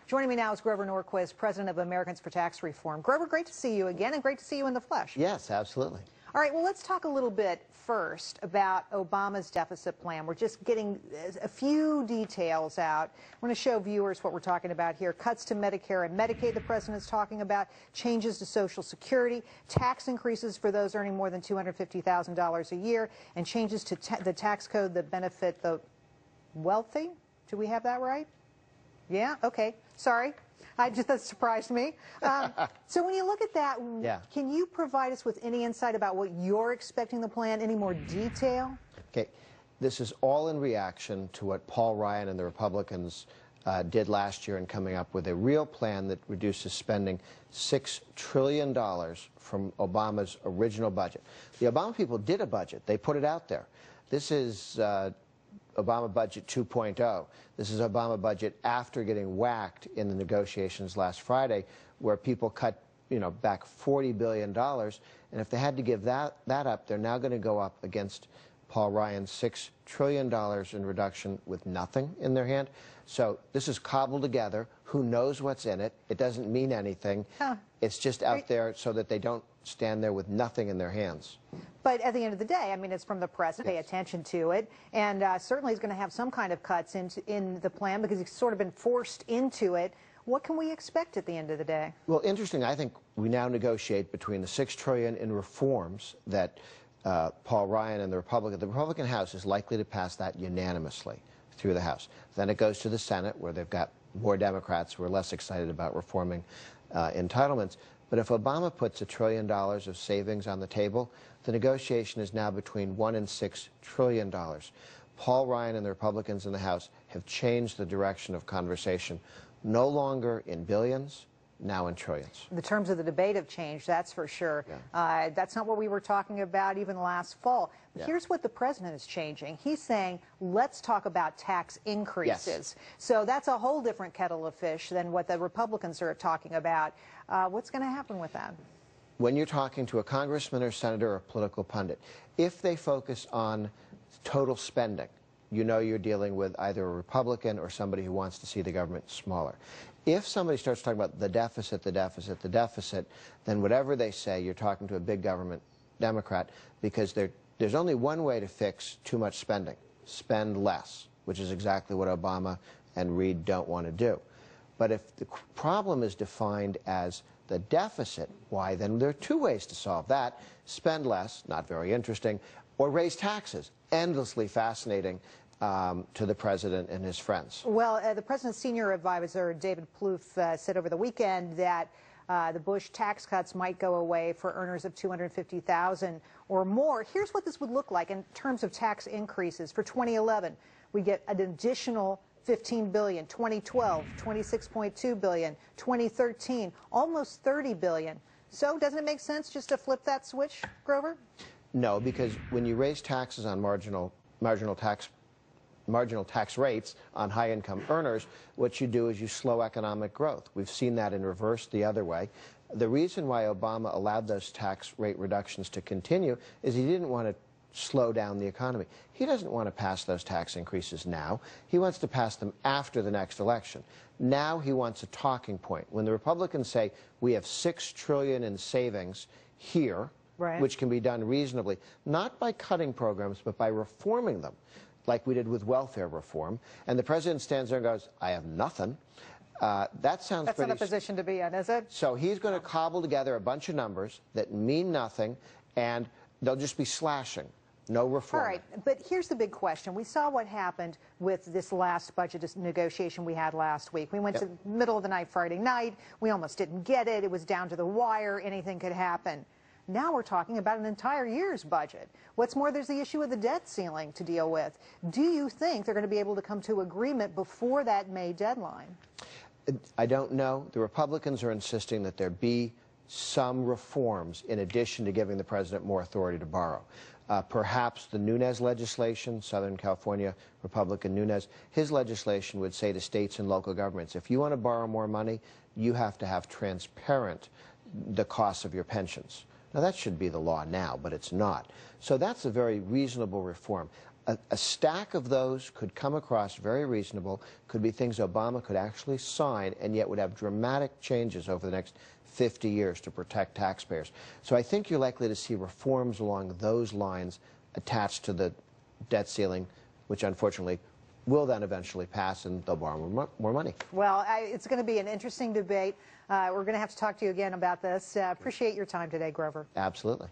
Joining me now is Grover Norquist, president of Americans for Tax Reform. Grover, great to see you again and great to see you in the flesh. Yes, absolutely. All right, well, let's talk a little bit first about Obama's deficit plan. We're just getting a few details out. I want to show viewers what we're talking about here. Cuts to Medicare and Medicaid, the president's talking about, changes to Social Security, tax increases for those earning more than $250,000 a year, and changes to the tax code that benefit the wealthy. Do we have that right? Yeah, okay. Sorry. That surprised me. So when you look at that, Can you provide us with any insight about what you're expecting the plan, any more detail? Okay. This is all in reaction to what Paul Ryan and the Republicans did last year in coming up with a real plan that reduces spending $6 trillion from Obama's original budget. The Obama people did a budget. They put it out there. This is Obama budget 2.0. This is Obama budget after getting whacked in the negotiations last Friday, where people cut, back $40 billion. And if they had to give that up, they're now going to go up against Paul Ryan's $6 trillion in reduction with nothing in their hand. So this is cobbled together. Who knows what's in it? It doesn't mean anything. It's just out there so that they don't stand there with nothing in their hands. But at the end of the day, I mean, it's from the president. Pay attention to it. And certainly he's going to have some kind of cuts in the plan because he's sort of been forced into it. What can we expect at the end of the day? Well, interesting. I think we now negotiate between the $6 trillion in reforms that Paul Ryan and the Republican House is likely to pass that unanimously through the House. Then it goes to the Senate, where they've got more Democrats who are less excited about reforming entitlements. But if Obama puts $1 trillion of savings on the table, the negotiation is now between $1 and $6 trillion. Paul Ryan and the Republicans in the House have changed the direction of conversation, no longer in billions, now in trillions. The terms of the debate have changed, that's for sure. That's not what we were talking about even last fall. Here's what the president is changing. He's saying, let's talk about tax increases. So that's a whole different kettle of fish than what the Republicans are talking about. What's going to happen with that? When you're talking to a congressman or senator or political pundit, if they focus on total spending, you know you're dealing with either a Republican or somebody who wants to see the government smaller. If somebody starts talking about the deficit, the deficit, the deficit, then whatever they say, you're talking to a big government Democrat, because there's only one way to fix too much spending: spend less, which is exactly what Obama and Reid don't want to do. But if the problem is defined as the deficit, why, then there are two ways to solve that: spend less, not very interesting, or raise taxes, endlessly fascinating to the president and his friends. Well, the president's senior advisor, David Plouffe, said over the weekend that the Bush tax cuts might go away for earners of $250,000 or more. Here's what this would look like in terms of tax increases. For 2011, we get an additional $15 billion, 2012, $26.2 billion, 2013, almost $30 billion. So doesn't it make sense just to flip that switch, Grover? No, because when you raise taxes on marginal tax rates on high-income earners, what you do is you slow economic growth. We've seen that in reverse the other way. The reason why Obama allowed those tax rate reductions to continue is he didn't want to slow down the economy. He doesn't want to pass those tax increases now. He wants to pass them after the next election. Now he wants a talking point. When the Republicans say we have $6 trillion in savings here, which can be done reasonably, not by cutting programs, but by reforming them, like we did with welfare reform, and the president stands there and goes, I have nothing. That sounds That's not a position to be in, is it? So he's going to cobble together a bunch of numbers that mean nothing, and they'll just be slashing. No reform. All right, but here's the big question. We saw what happened with this last budget negotiation we had last week. We went to the middle of the night Friday night. We almost didn't get it. It was down to the wire. Anything could happen. Now we're talking about an entire year's budget. What's more, there's the issue of the debt ceiling to deal with. Do you think they're going to be able to come to agreement before that May deadline? I don't know. The Republicans are insisting that there be some reforms in addition to giving the president more authority to borrow. Perhaps the Nunes legislation, Southern California Republican Nunes, his legislation would say to states and local governments, if you want to borrow more money, you have to have transparent the costs of your pensions. Now, that should be the law now, but it's not. So that's a very reasonable reform. a stack of those could come across very reasonable, could be things Obama could actually sign, and yet would have dramatic changes over the next 50 years to protect taxpayers. So I think you're likely to see reforms along those lines attached to the debt ceiling, which unfortunately will then eventually pass, and they'll borrow more money. Well, it's going to be an interesting debate. We're going to have to talk to you again about this. Appreciate your time today, Grover. Absolutely.